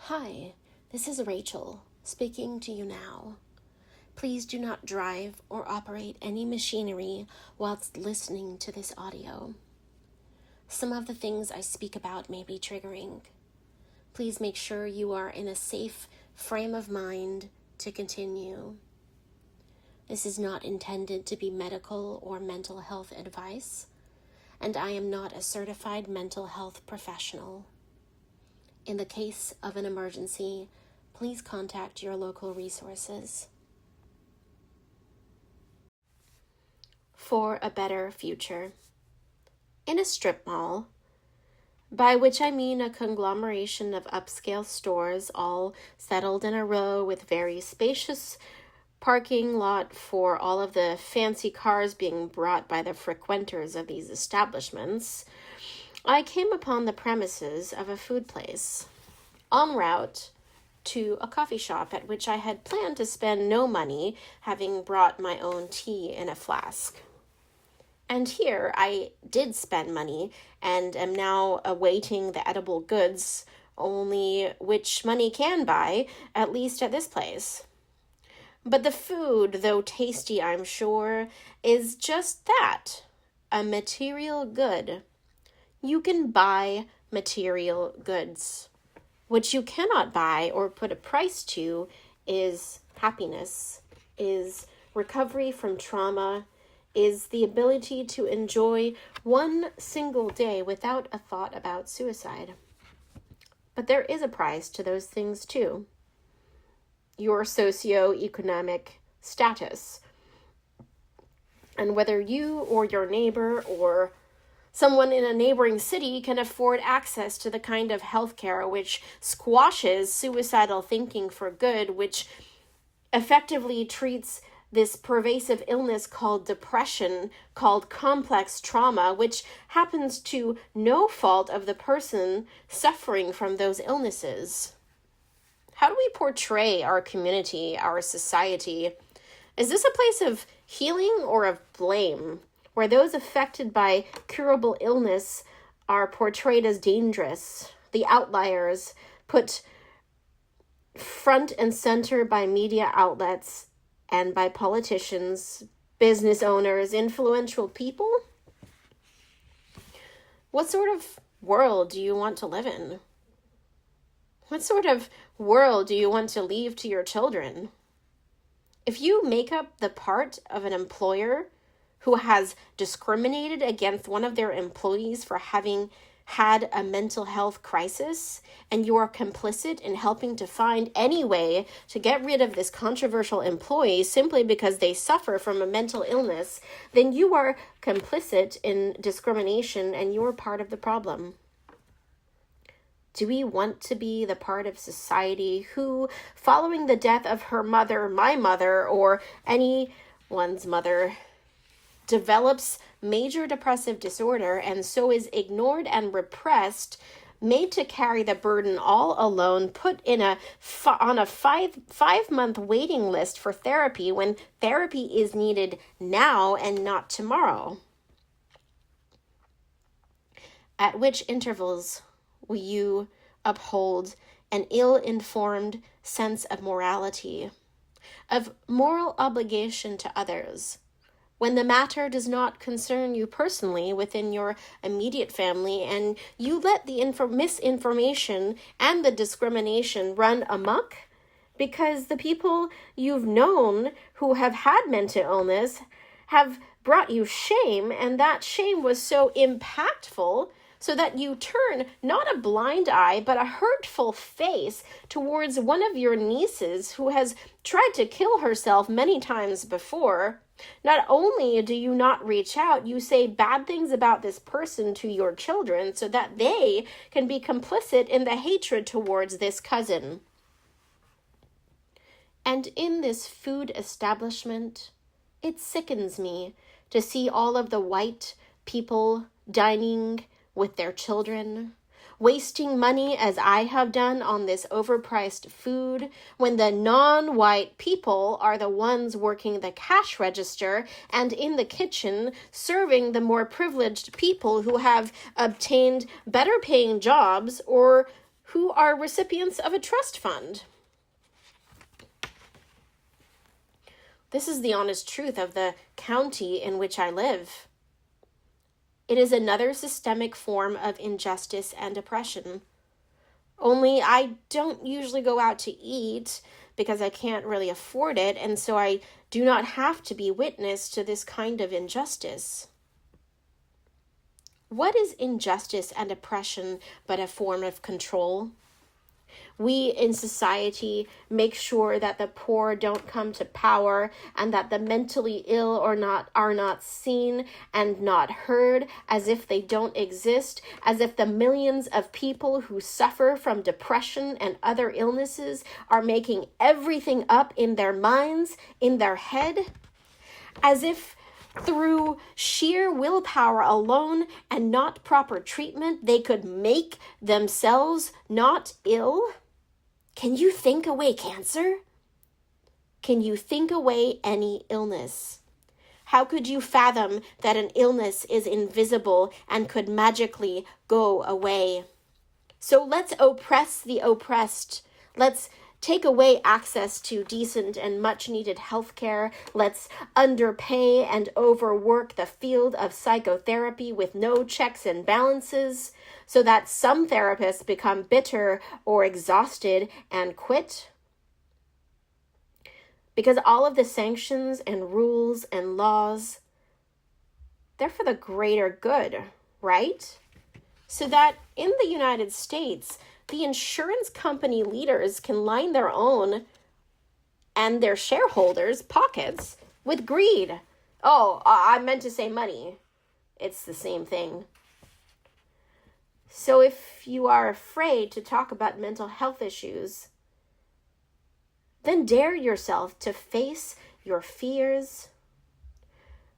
Hi, this is Rachel, speaking to you now. Please do not drive or operate any machinery whilst listening to this audio. Some of the things I speak about may be triggering. Please make sure you are in a safe frame of mind to continue. This is not intended to be medical or mental health advice, and I am not a certified mental health professional. In the case of an emergency, please contact your local resources. For a better future. In a strip mall, by which I mean a conglomeration of upscale stores all settled in a row with very spacious parking lot for all of the fancy cars being brought by the frequenters of these establishments, I came upon the premises of a food place, en route to a coffee shop at which I had planned to spend no money, having brought my own tea in a flask. And here I did spend money and am now awaiting the edible goods, only which money can buy, at least at this place. But the food, though tasty I'm sure, is just that, a material good. You can buy material goods. What you cannot buy or put a price to is happiness, is recovery from trauma, is the ability to enjoy one single day without a thought about suicide. But there is a price to those things too. Your socioeconomic status. And whether you or your neighbor or someone in a neighboring city can afford access to the kind of healthcare which squashes suicidal thinking for good, which effectively treats this pervasive illness called depression, called complex trauma, which happens to no fault of the person suffering from those illnesses. How do we portray our community, our society? Is this a place of healing or of blame, where those affected by curable illness are portrayed as dangerous, the outliers put front and center by media outlets and by politicians, business owners, influential people? What sort of world do you want to live in? What sort of world do you want to leave to your children? If you make up the part of an employer who has discriminated against one of their employees for having had a mental health crisis, and you are complicit in helping to find any way to get rid of this controversial employee simply because they suffer from a mental illness, then you are complicit in discrimination and you are part of the problem. Do we want to be the part of society who, following the death of her mother, my mother, or anyone's mother, develops major depressive disorder and so is ignored and repressed, made to carry the burden all alone, put in on a five-month waiting list for therapy when therapy is needed now and not tomorrow? At which intervals will you uphold an ill-informed sense of morality, of moral obligation to others, when the matter does not concern you personally within your immediate family, and you let the misinformation and the discrimination run amok because the people you've known who have had mental illness have brought you shame, and that shame was so impactful so that you turn not a blind eye, but a hurtful face towards one of your nieces who has tried to kill herself many times before. Not only do you not reach out, you say bad things about this person to your children so that they can be complicit in the hatred towards this cousin. And in this food establishment, it sickens me to see all of the white people dining with their children, wasting money as I have done on this overpriced food, when the non-white people are the ones working the cash register and in the kitchen serving the more privileged people who have obtained better paying jobs or who are recipients of a trust fund. This is the honest truth of the county in which I live. It is another systemic form of injustice and oppression. Only I don't usually go out to eat because I can't really afford it, and so I do not have to be witness to this kind of injustice. What is injustice and oppression but a form of control? We in society make sure that the poor don't come to power and that the mentally ill are not seen and not heard, as if they don't exist, as if the millions of people who suffer from depression and other illnesses are making everything up in their minds, in their head, as if through sheer willpower alone and not proper treatment, they could make themselves not ill. Can you think away cancer? Can you think away any illness? How could you fathom that an illness is invisible and could magically go away? So let's oppress the oppressed. Let's take away access to decent and much-needed health care. Let's underpay and overwork the field of psychotherapy with no checks and balances, so that some therapists become bitter or exhausted and quit. Because all of the sanctions and rules and laws, they're for the greater good, right? So that in the United States, the insurance company leaders can line their own and their shareholders' pockets with greed. Oh, I meant to say money. It's the same thing. So if you are afraid to talk about mental health issues, then dare yourself to face your fears.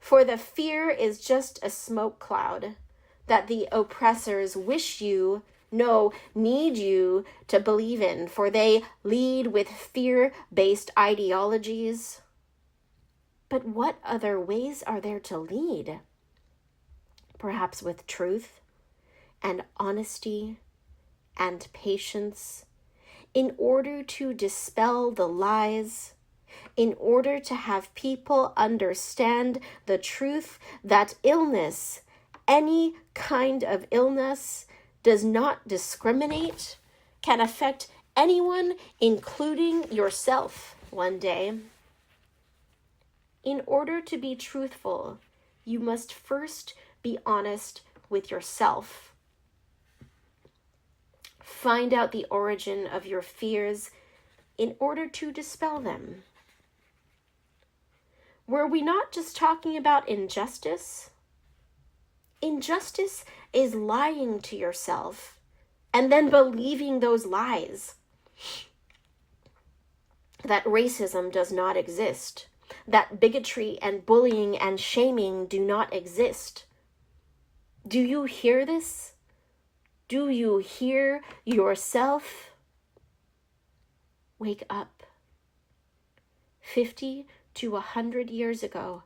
For the fear is just a smoke cloud that the oppressors wish you, no, need you to believe in, for they lead with fear-based ideologies. But what other ways are there to lead? Perhaps with truth and honesty and patience, in order to dispel the lies, in order to have people understand the truth that illness, any kind of illness, does not discriminate, can affect anyone, including yourself, one day. In order to be truthful, you must first be honest with yourself. Find out the origin of your fears in order to dispel them. Were we not just talking about injustice? Injustice is lying to yourself and then believing those lies. That racism does not exist, that bigotry and bullying and shaming do not exist. Do you hear this? Do you hear yourself? Wake up. 50 to 100 years ago,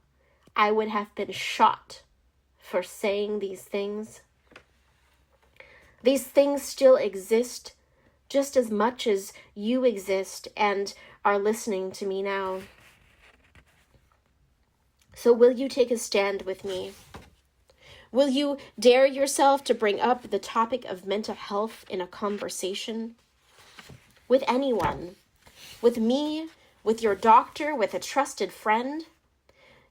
I would have been shot for saying these things. These things still exist just as much as you exist and are listening to me now. So will you take a stand with me? Will you dare yourself to bring up the topic of mental health in a conversation? With anyone? With me? With your doctor? With a trusted friend?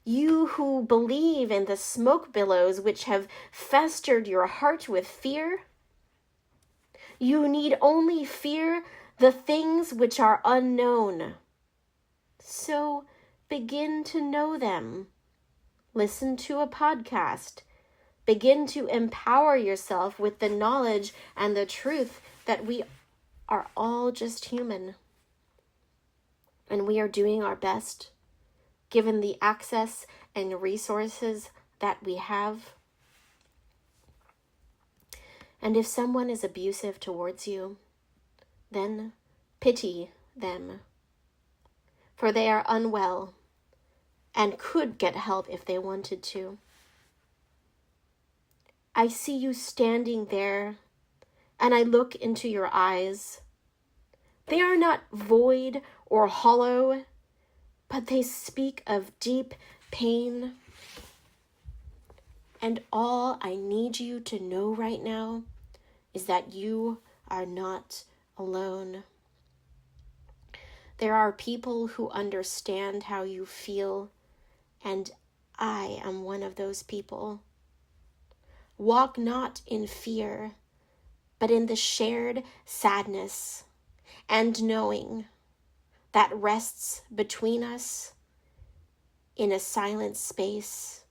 You who believe in the smoke billows which have festered your heart with fear? You need only fear the things which are unknown. So begin to know them. Listen to a podcast. Begin to empower yourself with the knowledge and the truth that we are all just human. And we are doing our best, given the access and resources that we have. And if someone is abusive towards you, then pity them, for they are unwell and could get help if they wanted to. I see you standing there and I look into your eyes, they are not void or hollow, but they speak of deep pain. And all I need you to know right now is that you are not alone. There are people who understand how you feel, and I am one of those people. Walk not in fear, but in the shared sadness and knowing that rests between us in a silent space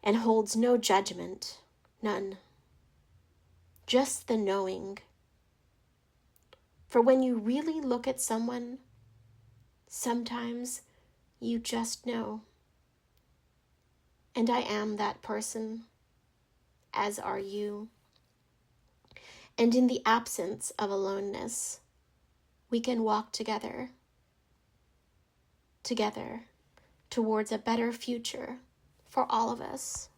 and holds no judgment, none. Just the knowing. For when you really look at someone, sometimes you just know. And I am that person, as are you. And in the absence of aloneness, we can walk together towards a better future for all of us.